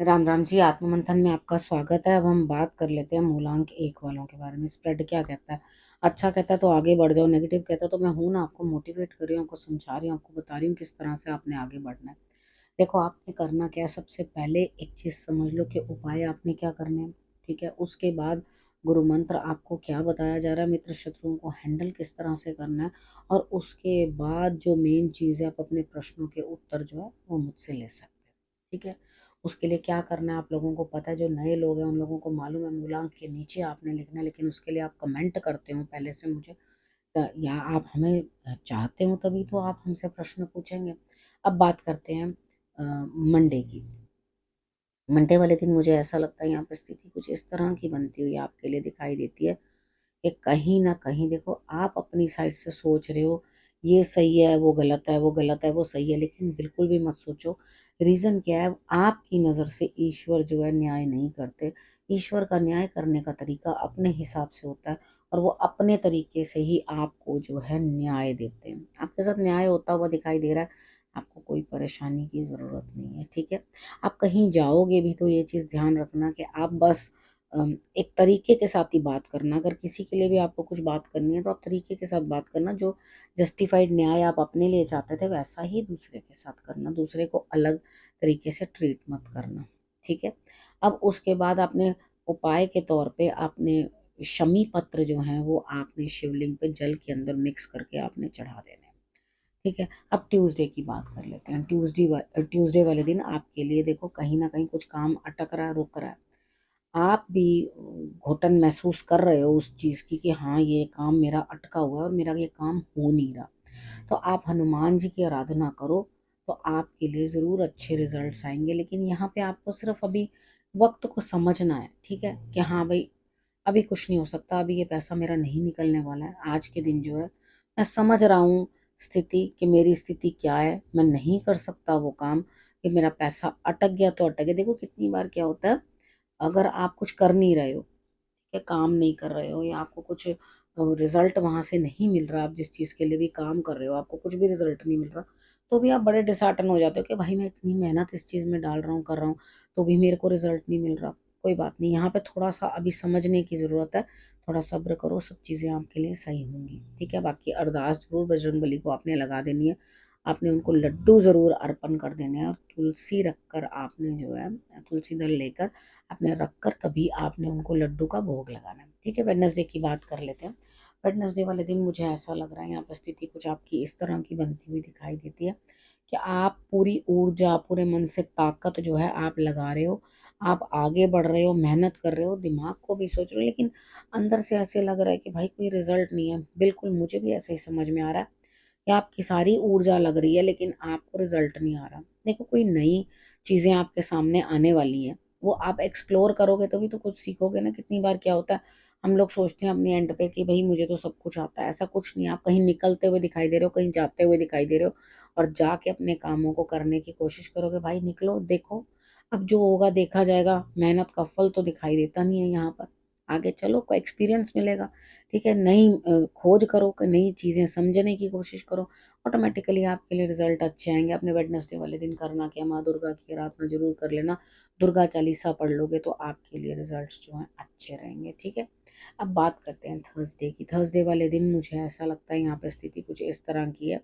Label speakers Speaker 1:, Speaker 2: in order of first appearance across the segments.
Speaker 1: राम राम जी। आत्ममंथन में आपका स्वागत है। अब हम बात कर लेते हैं मूलांक एक वालों के बारे में। स्प्रेड क्या कहता है? अच्छा कहता है तो आगे बढ़ जाओ, नेगेटिव कहता है तो मैं हूं ना, आपको मोटिवेट कर रही हूँ, आपको समझा रही हूँ, आपको बता रही हूँ किस तरह से आपने आगे बढ़ना है। देखो, आपने करना क्या है, सबसे पहले एक चीज समझ लो कि उपाय आपने क्या करने हैं। ठीक है, उसके बाद गुरु मंत्र आपको क्या बताया जा रहा है, मित्र शत्रुओं को हैंडल किस तरह से करना है, और उसके बाद जो मेन चीज है, आप अपने प्रश्नों के उत्तर जो है वो मुझसे ले सकते हैं। ठीक है, उसके लिए क्या करना है आप लोगों को पता है। जो नए लोग हैं उन लोगों को मालूम है, मूलांक के नीचे आपने लिखना है, लेकिन उसके लिए आप कमेंट करते हो पहले से मुझे, या आप हमें चाहते हो तभी तो आप हमसे प्रश्न पूछेंगे। अब बात करते हैं मंडे की। मंडे वाले दिन मुझे ऐसा लगता है यहाँ पर स्थिति कुछ इस तरह की बनती हुई आपके लिए दिखाई देती है कि कहीं ना कहीं देखो, आप अपनी साइड से सोच रहे हो ये सही है वो गलत है, वो गलत है वो सही है, लेकिन बिल्कुल भी मत सोचो। रीजन क्या है, आपकी नज़र से ईश्वर जो है न्याय नहीं करते। ईश्वर का न्याय करने का तरीका अपने हिसाब से होता है, और वो अपने तरीके से ही आपको जो है न्याय देते हैं। आपके साथ न्याय होता हुआ दिखाई दे रहा है, आपको कोई परेशानी की ज़रूरत नहीं है। ठीक है, आप कहीं जाओगे भी तो ये चीज़ ध्यान रखना कि आप बस एक तरीके के साथ ही बात करना। अगर किसी के लिए भी आपको कुछ बात करनी है तो आप तरीके के साथ बात करना। जो जस्टिफाइड न्याय आप अपने लिए चाहते थे वैसा ही दूसरे के साथ करना, दूसरे को अलग तरीके से ट्रीट मत करना। ठीक है, अब उसके बाद आपने उपाय के तौर पे आपने शमी पत्र जो है वो आपने शिवलिंग पे जल के अंदर मिक्स करके आपने चढ़ा देने हैं। ठीक है, अब ट्यूसडे की बात कर लेते हैं। ट्यूसडे वाले दिन आपके लिए देखो, कहीं ना कहीं कुछ काम अटक रहा है, रुक रहा है। आप भी घुटन महसूस कर रहे हो उस चीज़ की कि हाँ, ये काम मेरा अटका हुआ है और मेरा ये काम हो नहीं रहा। तो आप हनुमान जी की आराधना करो, तो आपके लिए ज़रूर अच्छे रिजल्ट्स आएंगे। लेकिन यहाँ पे आपको सिर्फ अभी वक्त को समझना है। ठीक है, कि हाँ भाई, अभी कुछ नहीं हो सकता, अभी ये पैसा मेरा नहीं निकलने वाला है। आज के दिन जो है मैं समझ रहा हूँ स्थिति, कि मेरी स्थिति क्या है, मैं नहीं कर सकता वो काम, कि मेरा पैसा अटक गया तो अटक गया। देखो कितनी बार क्या होता है, अगर आप कुछ कर नहीं रहे हो या काम नहीं कर रहे हो, या आपको कुछ रिजल्ट वहां से नहीं मिल रहा, आप जिस चीज के लिए भी काम कर रहे हो आपको कुछ भी रिजल्ट नहीं मिल रहा, तो भी आप बड़े डिसहार्टन हो जाते हो कि भाई मैं इतनी मेहनत इस चीज में डाल रहा हूँ, कर रहा हूँ, तो भी मेरे को रिजल्ट नहीं मिल रहा। कोई बात नहीं, यहाँ पे थोड़ा सा अभी समझने की जरूरत है। थोड़ा सब्र करो, सब चीजें आपके लिए सही होंगी। ठीक है, बाकी अरदास जरूर बजरंगबली को आपने लगा देनी है। आपने उनको लड्डू जरूर अर्पण कर देने हैं, और तुलसी रखकर आपने जो है, तुलसी दल लेकर आपने रखकर तभी आपने उनको लड्डू का भोग लगाना है। ठीक है, वेडनेसडे की बात कर लेते हैं। वेडनेसडे वाले दिन मुझे ऐसा लग रहा है यहाँ पर स्थिति कुछ आपकी इस तरह की बनती हुई दिखाई देती है कि आप पूरी ऊर्जा, पूरे मन से ताकत जो है आप लगा रहे हो, आप आगे बढ़ रहे हो, मेहनत कर रहे हो, दिमाग को भी सोच रहे हो, लेकिन अंदर से ऐसे लग रहा है कि भाई कोई रिजल्ट नहीं है। बिल्कुल मुझे भी ऐसे ही समझ में आ रहा है कि आपकी सारी ऊर्जा लग रही है लेकिन आपको रिजल्ट नहीं आ रहा। देखो, कोई नई चीजें आपके सामने आने वाली हैं, वो आप एक्सप्लोर करोगे तभी तो कुछ सीखोगे ना। कितनी बार क्या होता है, हम लोग सोचते हैं अपने एंड पे कि भाई मुझे तो सब कुछ आता है। ऐसा कुछ नहीं है। आप कहीं निकलते हुए दिखाई दे रहे हो, कहीं जाते हुए दिखाई दे रहे हो, और जाके अपने कामों को करने की कोशिश करोगे, भाई निकलो, देखो, अब जो होगा देखा जाएगा। मेहनत का फल तो दिखाई देता नहीं है यहाँ पर। आगे चलो, कोई एक्सपीरियंस मिलेगा। ठीक है, नई खोज करो, नई चीजें समझने की कोशिश करो, ऑटोमेटिकली आपके लिए रिजल्ट अच्छे आएंगे। अपने वेडनेसडे वाले दिन करना क्या, माँ दुर्गा की आराधना जरूर कर लेना। दुर्गा चालीसा पढ़ लोगे तो आपके लिए रिजल्ट्स जो हैं अच्छे रहेंगे। ठीक है, अब बात करते हैं थर्सडे की। थर्सडे वाले दिन मुझे ऐसा लगता है यहाँ पे स्थिति कुछ इस तरह की है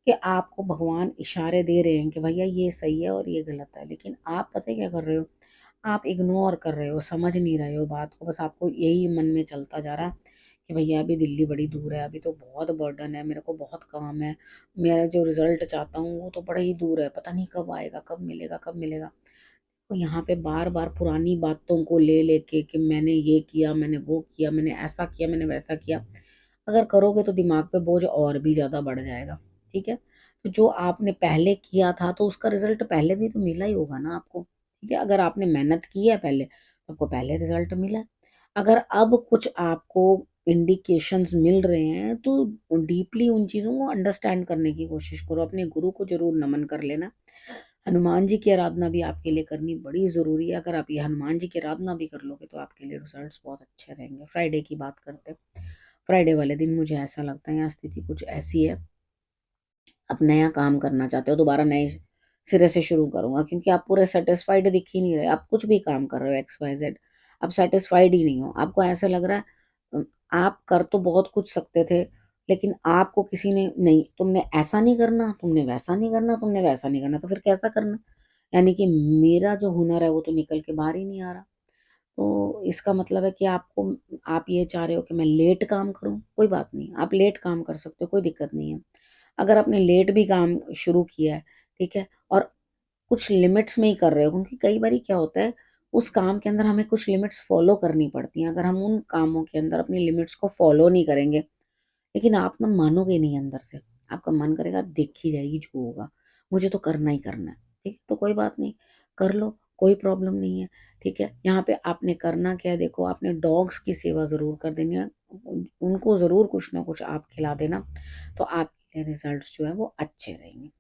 Speaker 1: कि आपको भगवान इशारे दे रहे हैं कि भैया ये सही है और ये गलत है, लेकिन आप पता है क्या कर रहे हो, आप इग्नोर कर रहे हो, समझ नहीं रहे हो बात को। बस आपको यही मन में चलता जा रहा है कि भैया अभी दिल्ली बड़ी दूर है, अभी तो बहुत बर्डन है, मेरे को बहुत काम है, मेरा जो रिजल्ट चाहता हूँ वो तो बड़ा ही दूर है, पता नहीं कब आएगा, कब मिलेगा, कब मिलेगा। तो यहाँ पे बार बार पुरानी बातों को ले लेके कि मैंने ये किया, मैंने वो किया, मैंने ऐसा किया, मैंने वैसा किया, अगर करोगे तो दिमाग पे बोझ और भी ज्यादा बढ़ जाएगा। ठीक है, तो जो आपने पहले किया था तो उसका रिजल्ट पहले भी तो मिला ही होगा ना आपको। ठीक है, अगर आपने मेहनत की है पहले तो आपको पहले रिजल्ट मिला है। अगर अब कुछ आपको इंडिकेशंस मिल रहे हैं तो डीपली उन चीजों को अंडरस्टैंड करने की कोशिश करो। अपने गुरु को जरूर नमन कर लेना। हनुमान जी की आराधना भी आपके लिए करनी बड़ी ज़रूरी है। अगर आप ये हनुमान जी की आराधना भी कर लोगे तो आपके लिए रिजल्ट्स बहुत अच्छे रहेंगे। फ्राइडे की बात करते हैं। फ्राइडे वाले दिन मुझे ऐसा लगता है यहाँ स्थिति कुछ ऐसी है, आप नया काम करना चाहते हो, दोबारा नए सिरे से शुरू करूँगा, क्योंकि आप पूरे सैटिस्फाइड दिख ही नहीं रहे। आप कुछ भी काम कर रहे हो एक्स, वाई, ज़ेड, आप सैटिस्फाइड ही नहीं हो। आपको ऐसा लग रहा है आप कर तो बहुत कुछ सकते थे, लेकिन आपको किसी ने नहीं, तुमने ऐसा नहीं करना, तुमने वैसा नहीं करना, तुमने वैसा नहीं करना, तो फिर कैसा करना? यानी कि मेरा जो हुनर है वो तो निकल के बाहर ही नहीं आ रहा। तो इसका मतलब है कि आप ये चाह रहे हो कि मैं लेट काम करूँ, कोई बात नहीं, आप लेट काम कर सकते हो, कोई दिक्कत नहीं है। अगर आपने लेट भी काम शुरू किया है, ठीक है? और कुछ लिमिट्स में ही कर रहे हो, क्योंकि कई बारी क्या होता है, उस काम के अंदर हमें कुछ लिमिट्स फ़ॉलो करनी पड़ती हैं। अगर हम उन कामों के अंदर अपनी लिमिट्स को फ़ॉलो नहीं करेंगे, लेकिन आप ना मानोगे नहीं अंदर से, आपका मन करेगा देखी जाएगी जो होगा, मुझे तो करना ही करना है, ठीक है? तो कोई बात नहीं, कर लो, कोई प्रॉब्लम नहीं है, ठीक है? यहाँ पे आपने करना क्या है, देखो आपने डॉग्स की सेवा ज़रूर कर देनी है, उनको ज़रूर कुछ ना कुछ आप खिला देना, तो आपके रिज़ल्ट्स जो है वो अच्छे रहेंगे,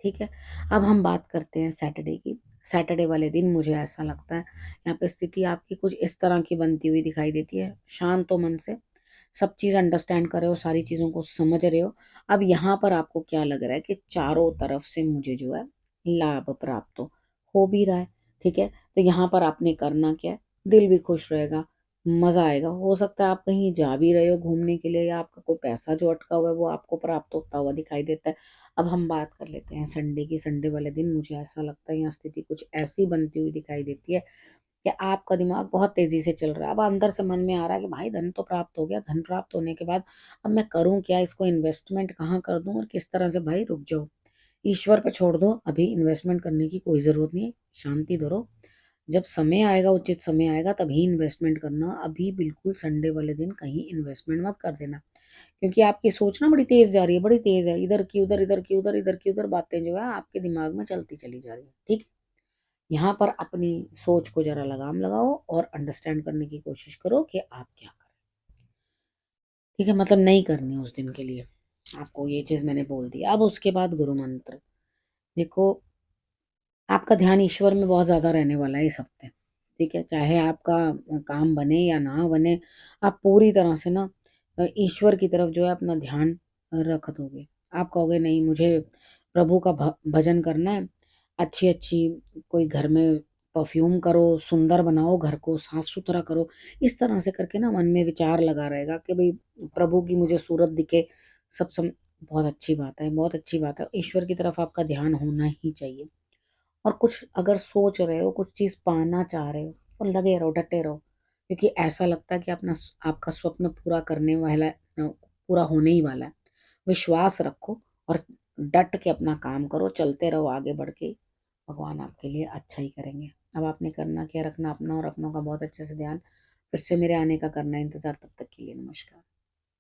Speaker 1: ठीक है? अब हम बात करते हैं सैटरडे की। सैटरडे वाले दिन मुझे ऐसा लगता है, यहाँ पे स्थिति आपकी कुछ इस तरह की बनती हुई दिखाई देती है, शांत हो मन से, सब चीज़ अंडरस्टैंड कर रहे हो, सारी चीज़ों को समझ रहे हो। अब यहाँ पर आपको क्या लग रहा है कि चारों तरफ से मुझे जो है लाभ प्राप्त हो भी रहा है, ठीक है? तो यहाँ पर आपने करना क्या है, दिल भी खुश रहेगा, मज़ा आएगा। हो सकता है आप कहीं जा भी रहे हो घूमने के लिए, या आपका कोई पैसा जो अटका हुआ है वो आपको प्राप्त होता हुआ दिखाई देता है। अब हम बात कर लेते हैं संडे की। संडे वाले दिन मुझे ऐसा लगता है यहाँ स्थिति कुछ ऐसी बनती हुई दिखाई देती है कि आपका दिमाग बहुत तेज़ी से चल रहा है। अब अंदर से मन में आ रहा है कि भाई धन तो प्राप्त हो गया, धन प्राप्त होने के बाद अब मैं करूँ क्या? इसको इन्वेस्टमेंट कहाँ कर दूँ और किस तरह से? भाई रुक जाओ, ईश्वर पे छोड़ दो, अभी इन्वेस्टमेंट करने की कोई ज़रूरत नहीं है, शांति धरो। जब समय आएगा, उचित समय आएगा तभी इन्वेस्टमेंट करना, अभी बिल्कुल संडे वाले दिन कहीं इन्वेस्टमेंट मत कर देना। क्योंकि आपकी सोच ना बड़ी तेज़ जा रही है, बड़ी तेज़ है, इधर की उधर, इधर की उधर, इधर की उधर बातें जो है आपके दिमाग में चलती चली जा रही है, ठीक है? यहाँ पर अपनी सोच को ज़रा लगाम लगाओ और अंडरस्टैंड करने की कोशिश करो कि आप क्या करें, ठीक है? मतलब नहीं करनी उस दिन के लिए, आपको ये चीज़ मैंने बोल दी। अब उसके बाद गुरु मंत्र, देखो आपका ध्यान ईश्वर में बहुत ज़्यादा रहने वाला है इस हफ्ते, ठीक है? चाहे आपका काम बने या ना बने, आप पूरी तरह से ना ईश्वर की तरफ जो है अपना ध्यान रख दोगे। आप कहोगे नहीं, मुझे प्रभु का भजन करना है, अच्छी-अच्छी कोई घर में परफ्यूम करो, सुंदर बनाओ घर को, साफ-सुथरा करो। इस तरह से करके ना मन में विचार लगा रहेगा कि भई प्रभु की मुझे सूरत दिखे, सब सम बहुत अच्छी बात है, बहुत अच्छी बात है। ईश्वर की तरफ आपका ध्यान होना ही चाहिए। और कुछ अगर सोच रहे हो, कुछ चीज़ पाना चाह रहे हो, तो लगे रहो, डटे रहो, क्योंकि ऐसा लगता है कि आपका स्वप्न पूरा करने वाला पूरा होने ही वाला है। विश्वास रखो और डट के अपना काम करो, चलते रहो आगे बढ़ के, भगवान आपके लिए अच्छा ही करेंगे। अब आपने करना क्या, रखना अपना और अपनों का बहुत अच्छे से ध्यान। फिर से मेरे आने का करना इंतज़ार, तब तक के लिए नमस्कार।